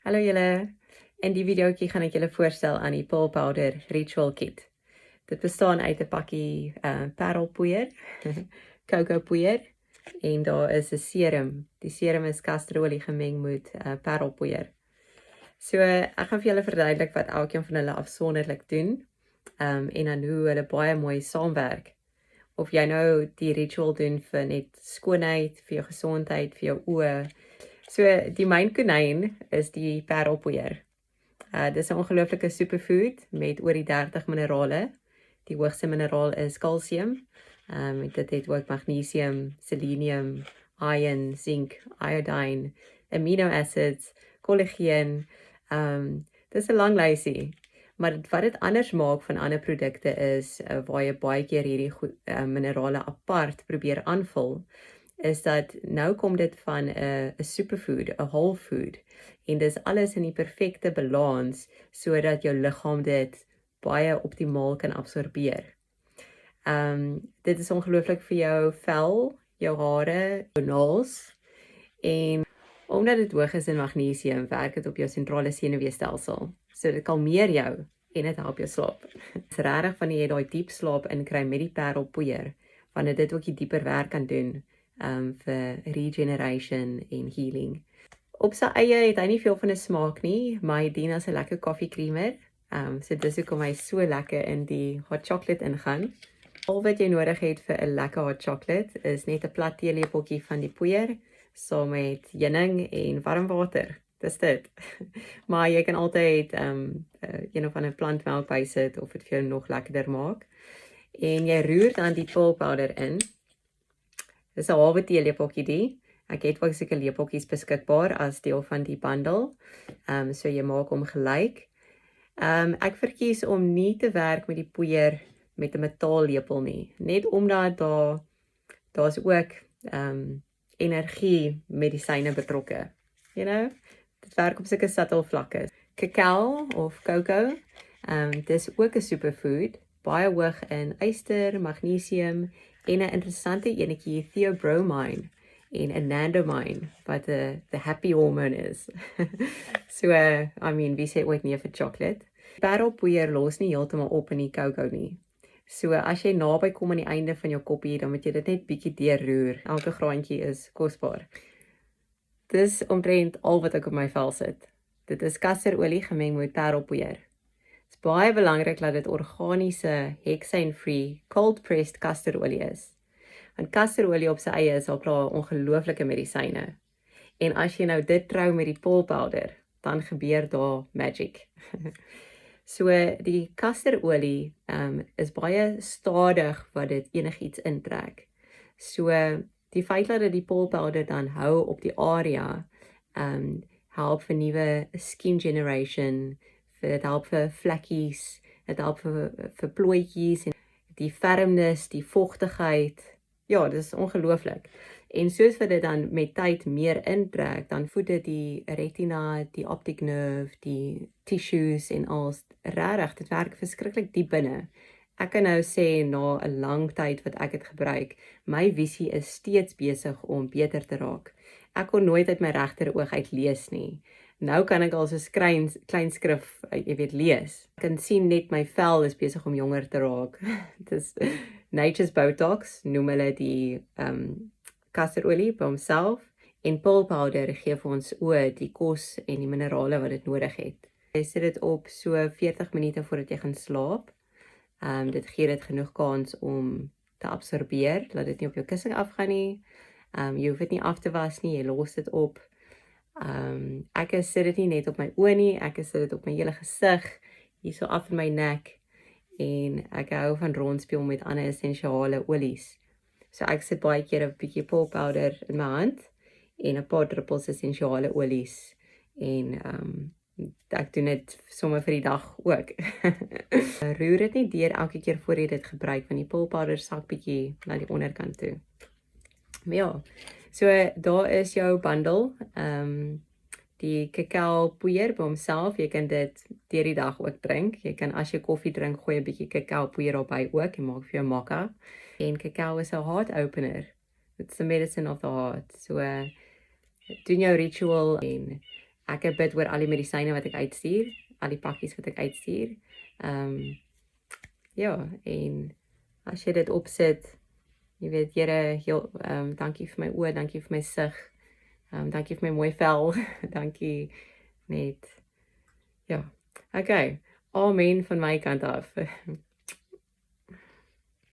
Hallo julle. In die videoetjie gaan ek julle voorstel aan die Pearl Powder Ritual Kit. Dit bestaan uit 'n pakkie parelpoeier, kokopoeier en daar is 'n serum. Die serum is kasterolie gemeng met parelpoeier. So ek gaan vir julle verduidelik wat elkeen van hulle afsonderlik doen, en dan hoe hulle baie mooi saamwerk. Of jy nou die ritual doen vir net skoonheid, vir jou gesondheid, vir jou oë. So die myn konyn is die parelpoeier. Dis 'n ongelooflike superfood met oor die 30 minerale. Die hoogste mineraal is kalsium. Dit het ook magnesium, selenium, iron, zink, iodine, amino acids, kollageen. Dis 'n lang lysie. Maar wat dit anders maak van ander produkte is waar jy baie keer hierdie minerale apart probeer aanvul, is dat nou kom dit van 'n superfood, 'n whole food. En dis alles in die perfekte balans sodat jou liggaam dit baie optimaal kan absorbeer. Dit is ongelooflik vir jou vel, jou hare, jou naels en omdat dit hoog is in magnesium, werk dit op jou sentrale senuweestelsel. So dit kalmeer jou en dit help jou slaap. Dit is regtig wanneer jy daai diep slaap inkry met die parelpoeier, wanneer dit ook die dieper werk kan doen vir regeneration en healing. Op sy eie het hy nie veel van 'n smaak nie, maar hy dien as 'n lekker koffiekreamer. So dis hoekom hy so lekker in die hot chocolate ingaan. Al wat jy nodig het vir 'n lekker hot chocolate is net 'n plat teelepeltjie van die poeier saam met heuning en warm water. Dis dit. Maar jy kan altyd een of ander plantmelk bysit of dit vir jou nog lekkerder maak. En jy roer dan die pearl powder in. Dis 'n halwe teelepeltjie die. Ek het ook seker lepeltjies beskikbaar as deel van die bundle. So jy maak hom gelyk. Ek verkies om nie te werk met die poeier met 'n metaallepel nie. Net omdat daar's ook energie medisyne betrokke. You know? Dit werk op sulke subtle vlakke. Kakao of cocoa, dis ook 'n superfood, baie hoog in yster, magnesium en 'n interessante enetjie theobromine en anandamide wat the happy hormone is. So wie sê ooit nee vir chocolate? Parelpoeier los nie heeltemal op in die cocoa nie. So as jy naby kom aan die einde van jou koppie, dan moet jy dit net bietjie deurroer. Elke graantjie is kosbaar. Dis omtrent al wat ek op my vel sit. Dit is kasterolie gemeng met parelpoeier. Dit is baie belangrik dat dit organiese, hexane-free, cold-pressed kasterolie is. Want kasterolie op sy eie is al klaar ongelooflike medisyne. En as jy nou dit trou met die pearl powder, dan gebeur daar magic. So die kasterolie is baie stadig wat dit enigiets intrek. So die feit dat dit die pearl powder dan hou op die area, help vir nuwe skin generation, dit help vir vlekkies, dit help vir plooitjies en die fermness, die vochtigheid. Ja, dit is ongelooflik. En soos wat dit dan met tyd meer intrek, dan voed dit die retina, die optic nerve, die tissues en alles. Regtig, dit werk verskriklik diep binne. Ek kan nou sê na 'n lang tyd wat ek dit gebruik, my visie is steeds besig om beter te raak. Ek kon nooit uit my regter oog uit lees nie. Nou kan ek al so klein skrif, jy weet, lees. Ek kan sien net my vel is besig om jonger te raak. Dis Nature's Botox, noem hulle die kasterolie by homself, en pearl powder gee vir ons oë die kos en die minerale wat dit nodig het. Jy sit dit op so 40 minute voordat jy gaan slaap. Dit gee dit genoeg kans om te absorbeer, laat dit nie op jou kussing afgaan nie. Jy hoef dit nie af te was nie, jy los dit op. Ek sit dit nie net op my oë nie, ek sit dit op my hele gesig, hier so af in my nek, en ek hou van rondspeel met ander essensiale olies. So ek sit baie keer 'n bietjie pearl powder in my hand, en 'n paar druppels essensiale olies, en ek doen dit sommer vir die dag ook. Roer dit nie deur elke keer voor jy dit gebruik, want die pearl powder sak bietjie na die onderkant toe. Maar ja, so daar is jou bundle. Die kakao poeier by homself, jy kan dit deur die dag ook drink. Jy kan as jy koffie drink, gooi 'n bietjie kakao poeier daarby ook en maak vir jou makka. En kakao is 'n heart opener. It's the medicine of the heart. So doen jou ritual en ek bid oor al die medisyne wat ek uitstuur, al die pakkies wat ek uitstuur. Ja, en as jy dit opsit, jy weet, Here, dankie vir my oë, dankie vir my sig, dankie vir my mooi vel, dankie net, ja, okay, amen van my kant af.